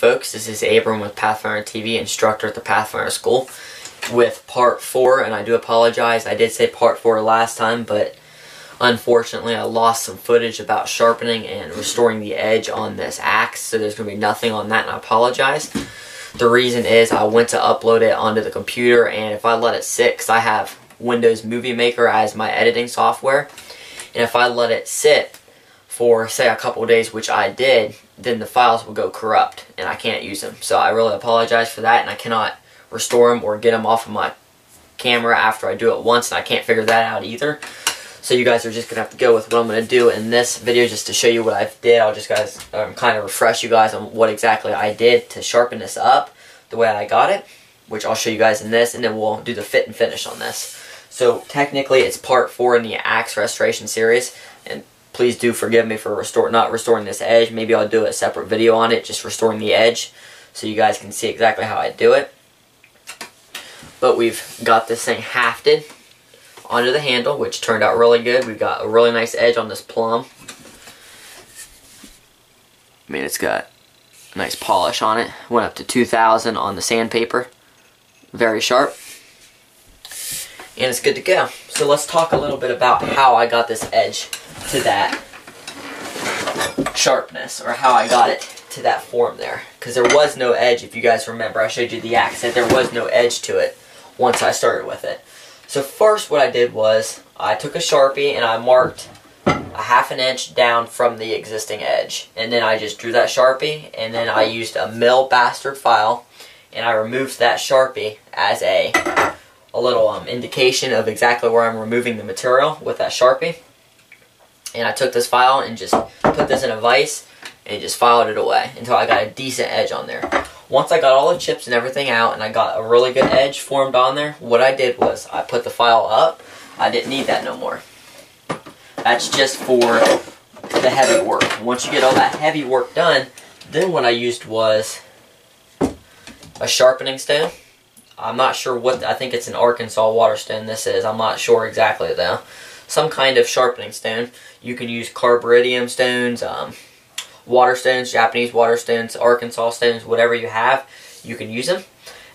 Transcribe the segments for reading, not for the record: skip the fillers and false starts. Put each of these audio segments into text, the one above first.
folks, this is Abrahm with Pathfinder TV, instructor at the Pathfinder School, with part 4, and I do apologize, I did say part 4 last time, but unfortunately I lost some footage about sharpening and restoring the edge on this axe, so there's going to be nothing on that, and I apologize. The reason is I went to upload it onto the computer, and if I let it sit, because I have Windows Movie Maker as my editing software, and if I let it sit for, say, a couple of days, which I did, then the files will go corrupt, and I can't use them. So I really apologize for that, and I cannot restore them or get them off of my camera after I do it once, and I can't figure that out either. So you guys are just going to have to go with what I'm going to do in this video just to show you what I did. I'll just kind of refresh you guys on what exactly I did to sharpen this up the way I got it, which I'll show you guys in this, and then we'll do the fit and finish on this. So technically it's part 4 in the axe restoration series, and please do forgive me for not restoring this edge. Maybe I'll do a separate video on it, just restoring the edge, so you guys can see exactly how I do it. But we've got this thing hafted onto the handle, which turned out really good. We've got a really nice edge on this plum. I mean, it's got a nice polish on it. Went up to 2000 on the sandpaper. Very sharp. And it's good to go. So let's talk a little bit about how I got this edge to that sharpness, or how I got it to that form there, because there was no edge. If you guys remember, I showed you the axe, that there was no edge to it once I started with it. So first what I did was I took a Sharpie and I marked a ½ inch down from the existing edge, and then I just drew that Sharpie, and then I used a mill bastard file and I removed that Sharpie as a little indication of exactly where I'm removing the material with that Sharpie. And I took this file and just put this in a vise and just filed it away until I got a decent edge on there. Once I got all the chips and everything out and I got a really good edge formed on there, what I did was I put the file up. I didn't need that no more. That's just for the heavy work. Once you get all that heavy work done, then what I used was a sharpening stone. I'm not sure what, I think it's an Arkansas water stone this is. I'm not sure exactly though. Some kind of sharpening stone. You can use carburidium stones, water stones, Japanese water stones, Arkansas stones, whatever you have, you can use them.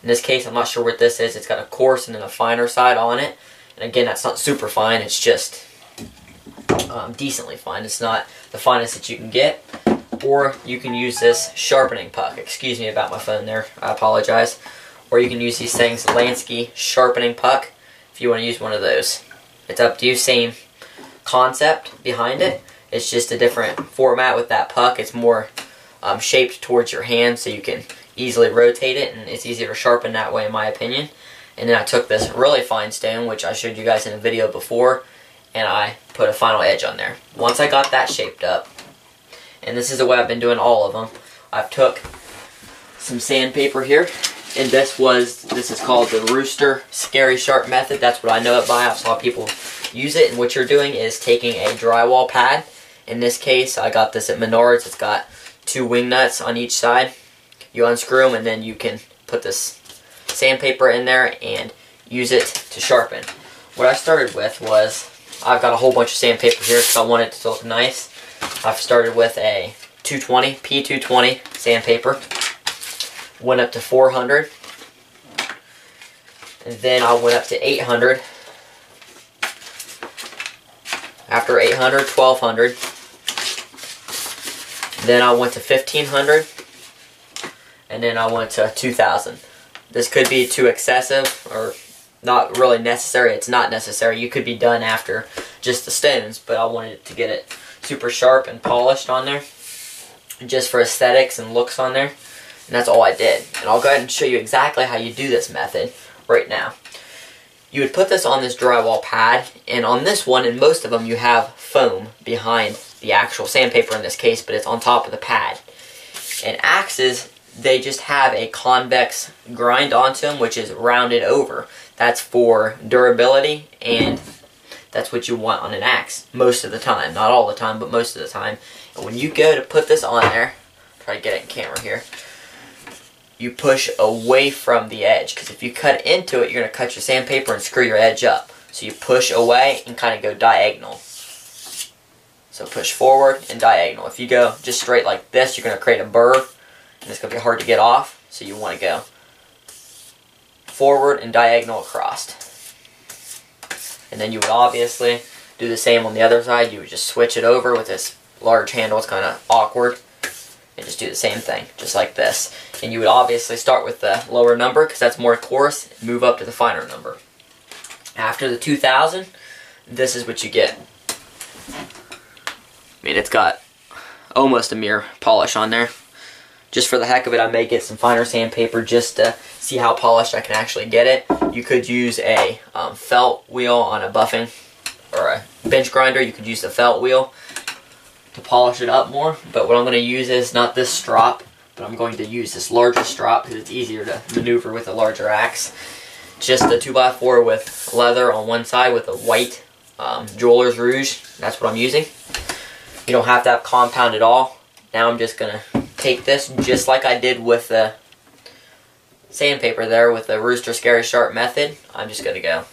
In this case, I'm not sure what this is. It's got a coarse and then a finer side on it. And again, that's not super fine. It's just decently fine. It's not the finest that you can get. Or you can use this sharpening puck. Excuse me about my phone there. I apologize. Or you can use these things, Lansky sharpening puck, if you want to use one of those. It's up to you. Same concept behind it. It's just a different format with that puck. It's more shaped towards your hand, so you can easily rotate it, and it's easier to sharpen that way in my opinion. And then I took this really fine stone, which I showed you guys in a video before, and I put a final edge on there. Once I got that shaped up, and this is the way I've been doing all of them, I've took some sandpaper here, and this is called the Rooster Scary Sharp method. That's what I know it by. I saw people use it, and what you're doing is taking a drywall pad. In this case, I got this at Menards. It's got 2 wing nuts on each side. You unscrew them, and then you can put this sandpaper in there and use it to sharpen. What I started with was, I've got a whole bunch of sandpaper here because I want it to look nice. I've started with a 220, P220 sandpaper. Went up to 400. And then I went up to 800. After 800, 1200. Then I went to 1500. And then I went to 2000. This could be too excessive or not really necessary. It's not necessary. You could be done after just the stones, but I wanted to get it super sharp and polished on there, just for aesthetics and looks on there. And that's all I did. And I'll go ahead and show you exactly how you do this method right now. You would put this on this drywall pad, and on this one, and most of them, you have foam behind the actual sandpaper in this case, but it's on top of the pad. And axes, they just have a convex grind onto them, which is rounded over. That's for durability, and that's what you want on an axe most of the time. Not all the time, but most of the time. And when you go to put this on there, try to get it in camera here, you push away from the edge, because if you cut into it, you're going to cut your sandpaper and screw your edge up. So you push away and kind of go diagonal. So push forward and diagonal. If you go just straight like this, you're going to create a burr, and it's going to be hard to get off, so you want to go forward and diagonal across. And then you would obviously do the same on the other side. You would just switch it over with this large handle. It's kind of awkward. And just do the same thing, just like this. And you would obviously start with the lower number because that's more coarse, and move up to the finer number. After the 2000, this is what you get. I mean, it's got almost a mirror polish on there. Just for the heck of it, I may get some finer sandpaper just to see how polished I can actually get it. You could use a felt wheel on a buffing or a bench grinder. You could use the felt wheel to polish it up more, but what I'm going to use is not this strop, but I'm going to use this larger strop because it's easier to maneuver with a larger axe. Just a 2x4 with leather on one side with a white jeweler's rouge. That's what I'm using. You don't have to have compound at all. Now I'm just going to take this just like I did with the sandpaper there with the Rooster Scary Sharp method. I'm just going to go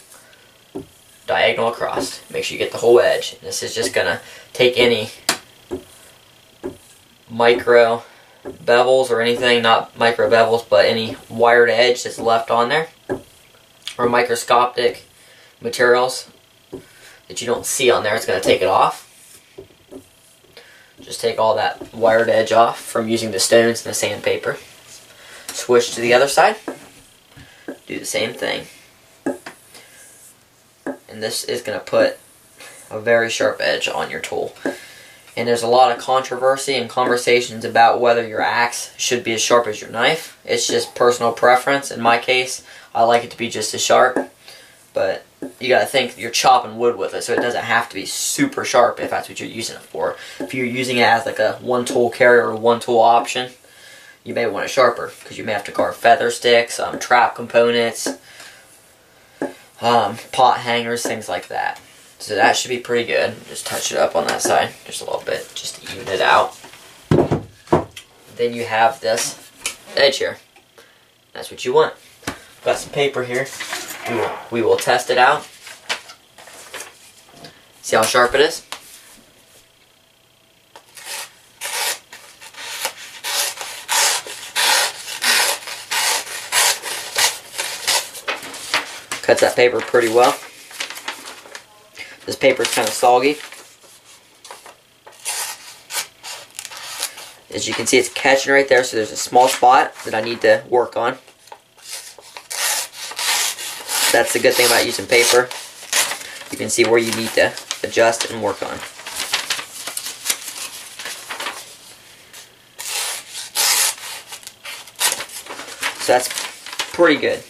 diagonal across. Make sure you get the whole edge. This is just going to take any micro bevels or anything, not micro bevels, but any wired edge that's left on there, or microscopic materials that you don't see on there. It's going to take it off. Just take all that wired edge off from using the stones and the sandpaper. Switch to the other side. Do the same thing. And this is going to put a very sharp edge on your tool. And there's a lot of controversy and conversations about whether your axe should be as sharp as your knife. It's just personal preference. In my case, I like it to be just as sharp. But you gotta think you're chopping wood with it, so it doesn't have to be super sharp if that's what you're using it for. If you're using it as like a one tool carrier or one tool option, you may want it sharper because you may have to carve feather sticks, trap components, pot hangers, things like that. So that should be pretty good. Just touch it up on that side just a little bit, just to even it out. Then you have this edge here. That's what you want. Got some paper here. We will test it out. See how sharp it is? Cuts that paper pretty well. This paper is kind of soggy. As you can see, it's catching right there, so there's a small spot that I need to work on. That's the good thing about using paper. You can see where you need to adjust and work on. So that's pretty good.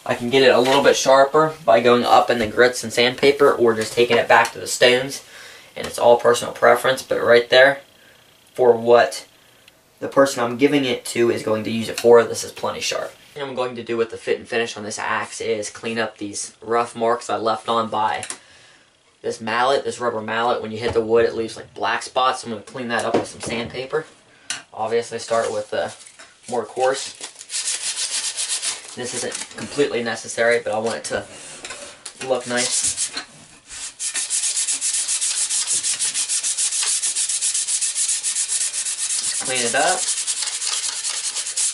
I can get it a little bit sharper by going up in the grits and sandpaper or just taking it back to the stones. And it's all personal preference, but right there, for what the person I'm giving it to is going to use it for, this is plenty sharp. What I'm going to do with the fit and finish on this axe is clean up these rough marks I left on by this mallet, this rubber mallet. When you hit the wood, it leaves like black spots. I'm going to clean that up with some sandpaper. Obviously start with the more coarse. This isn't completely necessary, but I want it to look nice. Just clean it up.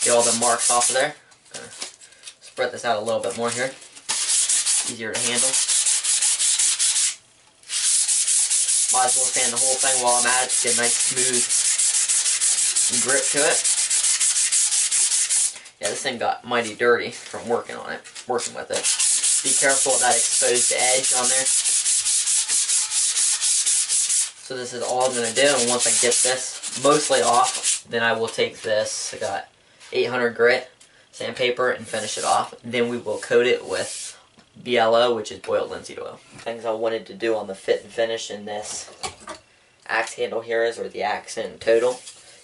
Get all the marks off of there. Spread this out a little bit more here. Easier to handle. Might as well sand the whole thing while I'm at it to get a nice smooth grip to it. Yeah, this thing got mighty dirty from working with it. Be careful of that exposed edge on there. So this is all I'm going to do, and once I get this mostly off, then I will take this, I got 800 grit sandpaper, and finish it off. Then we will coat it with BLO, which is boiled linseed oil. Things I wanted to do on the fit and finish in this axe handle here is, or the axe in total,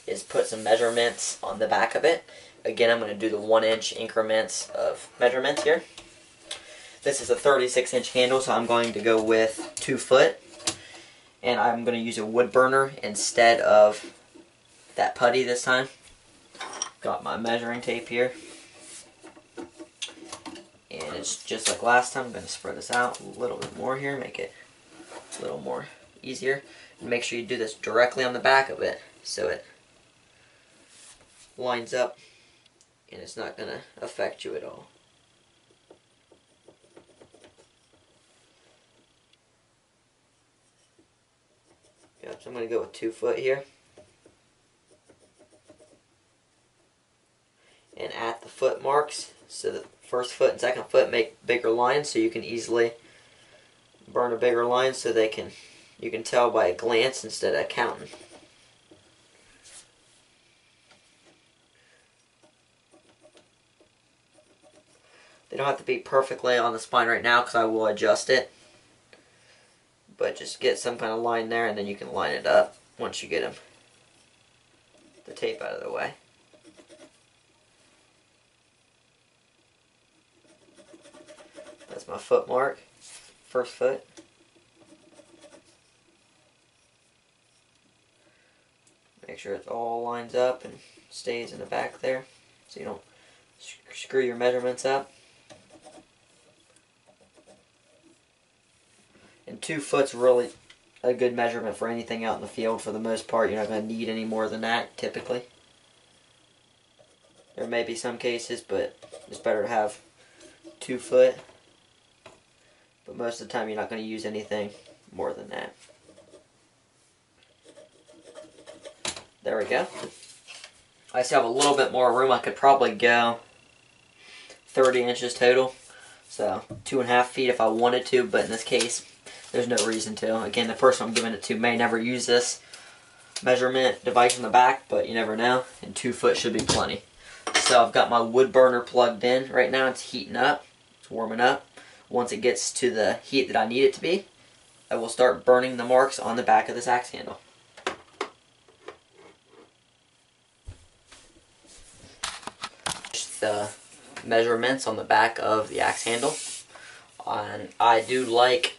is put some measurements on the back of it. Again, I'm going to do the 1-inch increments of measurements here. This is a 36-inch handle, so I'm going to go with 2 foot. And I'm going to use a wood burner instead of that putty this time. Got my measuring tape here. And it's just like last time. I'm going to spread this out a little bit more here, make it a little more easier. And make sure you do this directly on the back of it so it lines up and it's not going to affect you at all. Yep, so I'm going to go with 2 foot here. And at the foot marks, so the first foot and second foot make bigger lines, so you can easily burn a bigger line, so you can tell by a glance instead of counting. They don't have to be perfectly on the spine right now because I will adjust it. But just get some kind of line there and then you can line it up once you get the tape out of the way. That's my foot mark, first foot. Make sure it all lines up and stays in the back there so you don't screw your measurements up. And 2 foot's really a good measurement for anything out in the field for the most part. You're not going to need any more than that typically. There may be some cases, but it's better to have 2 foot. But most of the time you're not going to use anything more than that. There we go. I still have a little bit more room. I could probably go 30 inches total. So 2.5 feet if I wanted to, but in this case, there's no reason to. Again, the person I'm giving it to may never use this measurement device in the back, but you never know, and 2 foot should be plenty. So I've got my wood burner plugged in right now. It's heating up. It's warming up. Once it gets to the heat that I need it to be, I will start burning the marks on the back of this axe handle. The measurements on the back of the axe handle. And I do like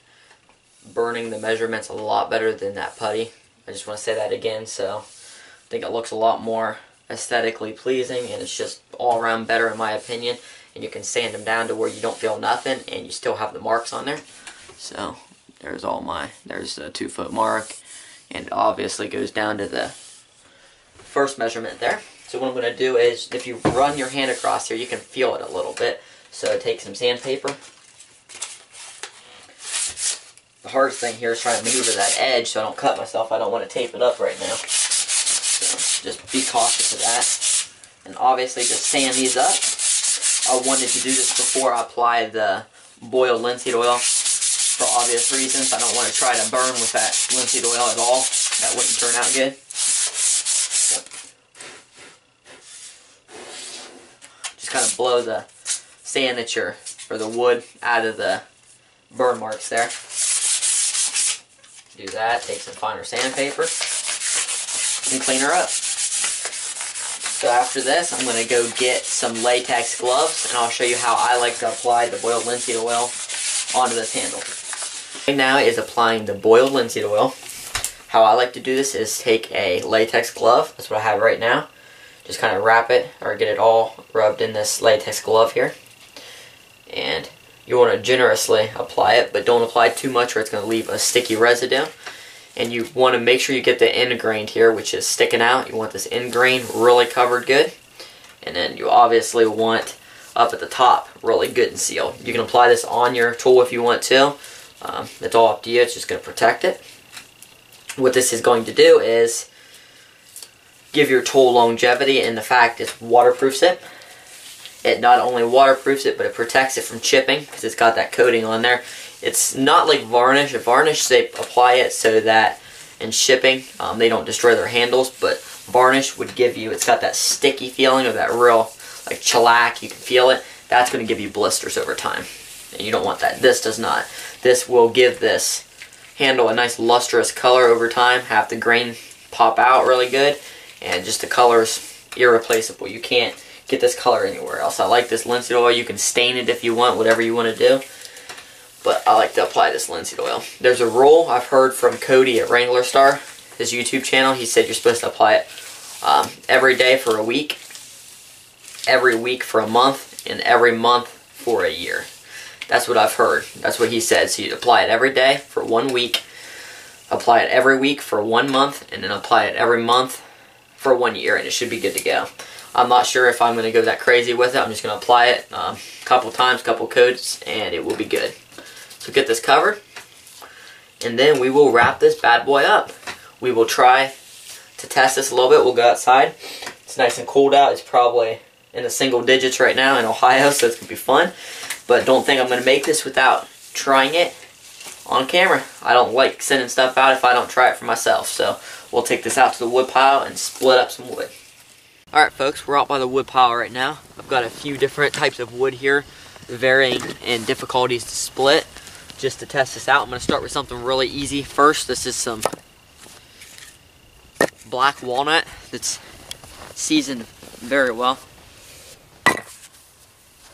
burning the measurements a lot better than that putty. I just want to say that again. So I think it looks a lot more aesthetically pleasing and it's just all around better in my opinion. And you can sand them down to where you don't feel nothing and you still have the marks on there. So there's the 2 foot mark, and it obviously goes down to the first measurement there. So what I'm going to do is, if you run your hand across here, you can feel it a little bit. So take some sandpaper. The hardest thing here is trying to maneuver that edge so I don't cut myself. I don't want to tape it up right now. So just be cautious of that. And obviously just sand these up. I wanted to do this before I apply the boiled linseed oil for obvious reasons. I don't want to try to burn with that linseed oil at all. That wouldn't turn out good. Just kind of blow the sand or the wood out of the burn marks there. Do that, take some finer sandpaper, and clean her up. So after this, I'm going to go get some latex gloves, and I'll show you how I like to apply the boiled linseed oil onto this handle. Right now is applying the boiled linseed oil. How I like to do this is take a latex glove, that's what I have right now. Just kind of wrap it, or get it all rubbed in this latex glove here. And you want to generously apply it, but don't apply too much or it's going to leave a sticky residue. And you want to make sure you get the end grain here, which is sticking out. You want this end grain really covered good. And then you obviously want up at the top really good and sealed. You can apply this on your tool if you want to. It's all up to you. It's just going to protect it. What this is going to do is give your tool longevity, and the fact it waterproofs it. It not only waterproofs it, but it protects it from chipping because it's got that coating on there. It's not like varnish. Varnish, they apply it so that in shipping they don't destroy their handles, but varnish would give you, it's got that sticky feeling of that real like shellac, you can feel it. That's going to give you blisters over time, and you don't want that. This does not. This will give this handle a nice lustrous color over time, have the grain pop out really good, and just the color's irreplaceable. You can't get this color anywhere else. I like this linseed oil. You can stain it if you want, whatever you want to do. But I like to apply this linseed oil. There's a rule I've heard from Cody at Wrangler Star, his YouTube channel. He said you're supposed to apply it every day for a week, every week for a month, and every month for a year. That's what I've heard. That's what he said. So you apply it every day for 1 week, apply it every week for 1 month, and then apply it every month for 1 year, and it should be good to go. I'm not sure if I'm going to go that crazy with it. I'm just going to apply it a couple times, couple coats, and it will be good. So get this covered, and then we will wrap this bad boy up. We will try to test this a little bit. We'll go outside. It's nice and cold out. It's probably in the single digits right now in Ohio, so it's going to be fun. But don't think I'm going to make this without trying it on camera. I don't like sending stuff out if I don't try it for myself. So we'll take this out to the wood pile and split up some wood. Alright folks, we're out by the wood pile right now. I've got a few different types of wood here, varying in difficulties to split. Just to test this out, I'm going to start with something really easy first. This is some black walnut that's seasoned very well.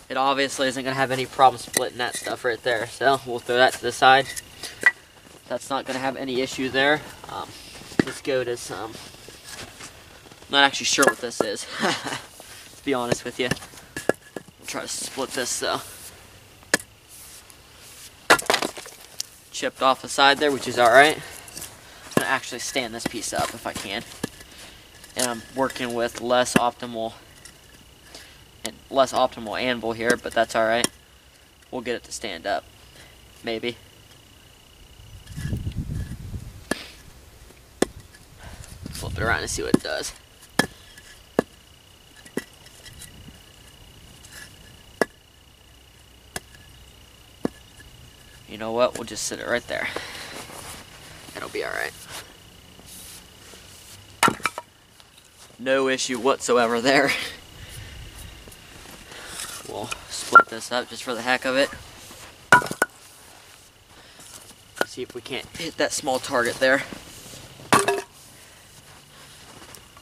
It obviously isn't going to have any problem splitting that stuff right there, so we'll throw that to the side. That's not going to have any issue there. Let's go to some, I'm not actually sure what this is, to be honest with you. I'll try to split this though. Chipped off the side there, which is alright. I'm going to actually stand this piece up if I can. And I'm working with less optimal anvil here, but that's alright. We'll get it to stand up. Maybe. Flip it around and see what it does. You know what? We'll just sit it right there. It'll be alright. No issue whatsoever there. We'll split this up just for the heck of it. See if we can't hit that small target there.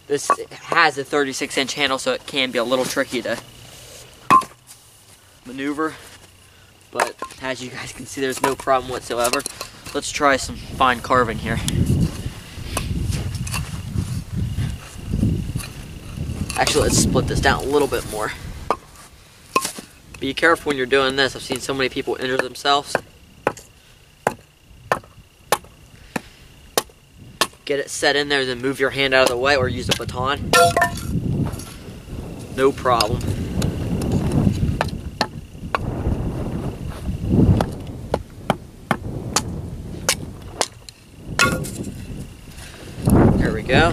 This has a 36-inch handle, so it can be a little tricky to maneuver. But as you guys can see, there's no problem whatsoever. Let's try some fine carving here. Actually, let's split this down a little bit more. Be careful when you're doing this. I've seen so many people injure themselves. Get it set in there, then move your hand out of the way or use a baton. No problem. There we go.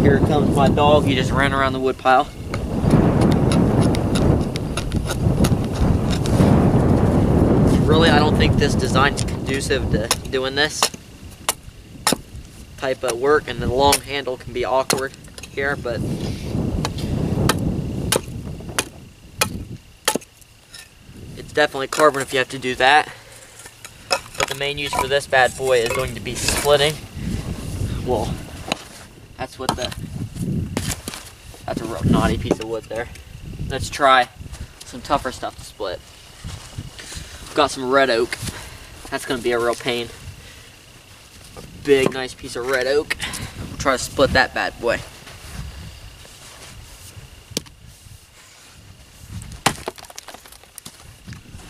Here comes my dog. He just ran around the wood pile. Really, I don't think this design is conducive to doing this type of work, and the long handle can be awkward here, but it's definitely carving if you have to do that. But the main use for this bad boy is going to be splitting. Well, that's a real knotty piece of wood there. Let's try some tougher stuff to split. Got some red oak. That's going to be a real pain. A big, nice piece of red oak. We'll try to split that bad boy.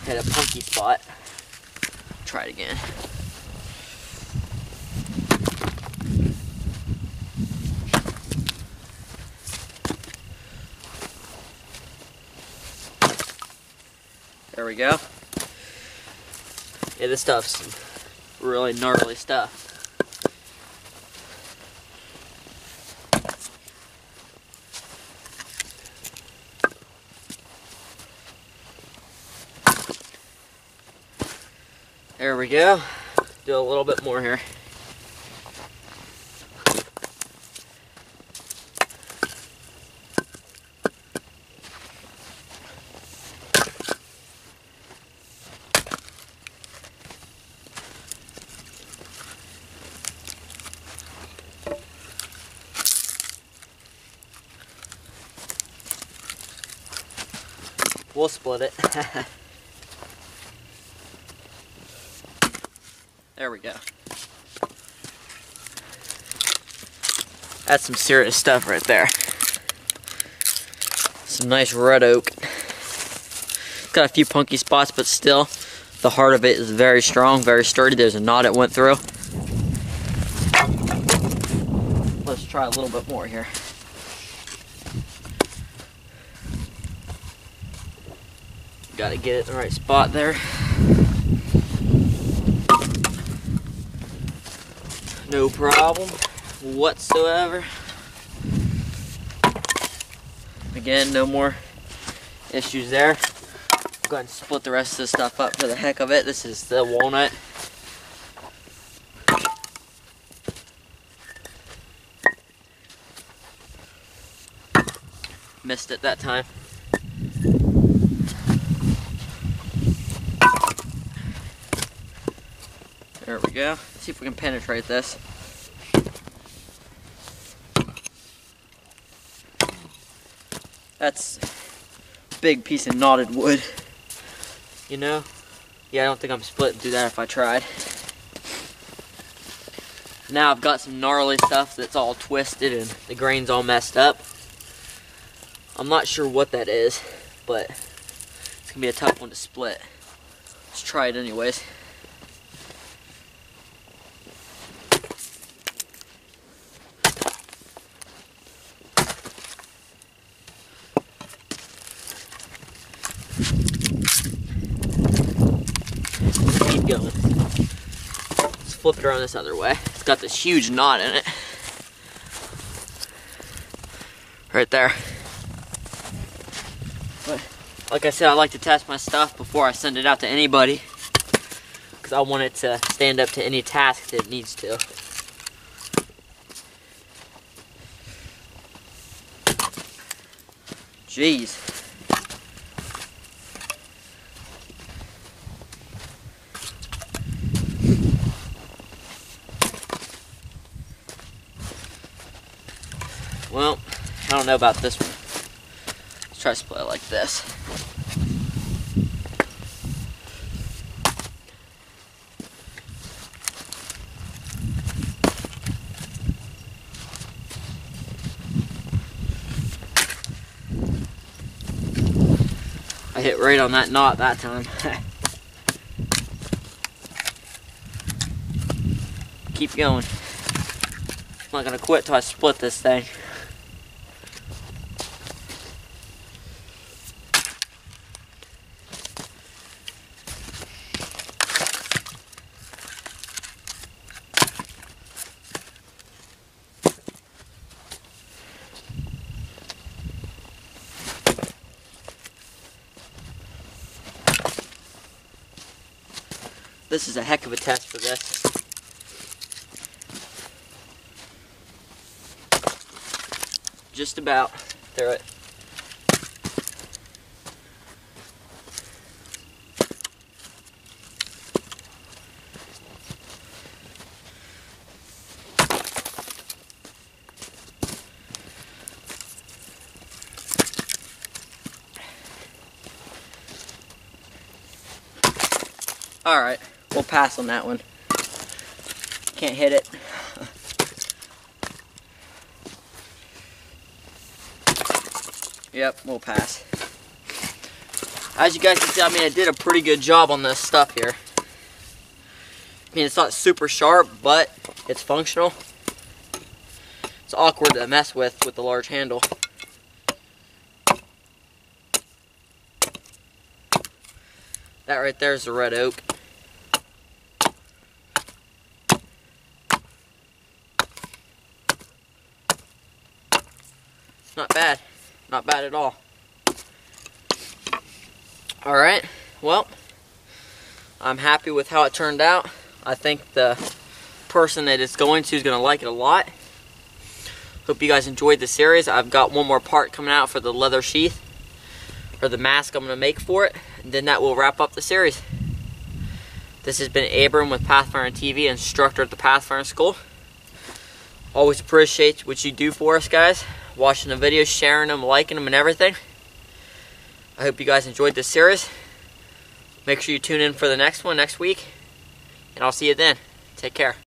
Hit a punky spot. Try it again. There we go. Yeah, this stuff's some really gnarly stuff. There we go. Do a little bit more here. We'll split it. There we go. That's some serious stuff right there. Some nice red oak. Got a few punky spots, but still, the heart of it is very strong, very sturdy. There's a knot it went through. let's try a little bit more here. Got to get it in the right spot there. No problem whatsoever. Again, no more issues there. Go ahead and split the rest of this stuff up for the heck of it. This is the walnut. Missed it that time. There we go. Let's see if we can penetrate this. That's a big piece of knotted wood. You know? Yeah, I don't think I'm splitting through that if I tried. Now I've got some gnarly stuff that's all twisted and the grain's all messed up. I'm not sure what that is, but it's gonna be a tough one to split. Let's try it anyways. Keep going. Let's flip it around this other way. It's got this huge knot in it. Right there. But like I said, I like to test my stuff before I send it out to anybody, because I want it to stand up to any task that it needs to. Jeez. Well, I don't know about this one. Let's try to split it like this. I hit right on that knot that time. Keep going. I'm not gonna quit till I split this thing. This is a heck of a test for this. Just about through it. All right, we'll pass on that one. Can't hit it. Yep, we'll pass. As you guys can see, I did a pretty good job on this stuff here. It's not super sharp, but it's functional. It's awkward to mess with the large handle. That right there is the red oak. Not bad. Not bad at all. Alright, well, I'm happy with how it turned out. I think the person that it's going to is going to like it a lot. Hope you guys enjoyed the series. I've got one more part coming out for the leather sheath, or the mask I'm going to make for it, and then that will wrap up the series. This has been Abrahm with Pathfinder TV, instructor at the Pathfinder School. Always appreciate what you do for us, guys. Watching the videos, sharing them, liking them, and everything. I hope you guys enjoyed this series. Make sure you tune in for the next one next week, and I'll see you then. Take care.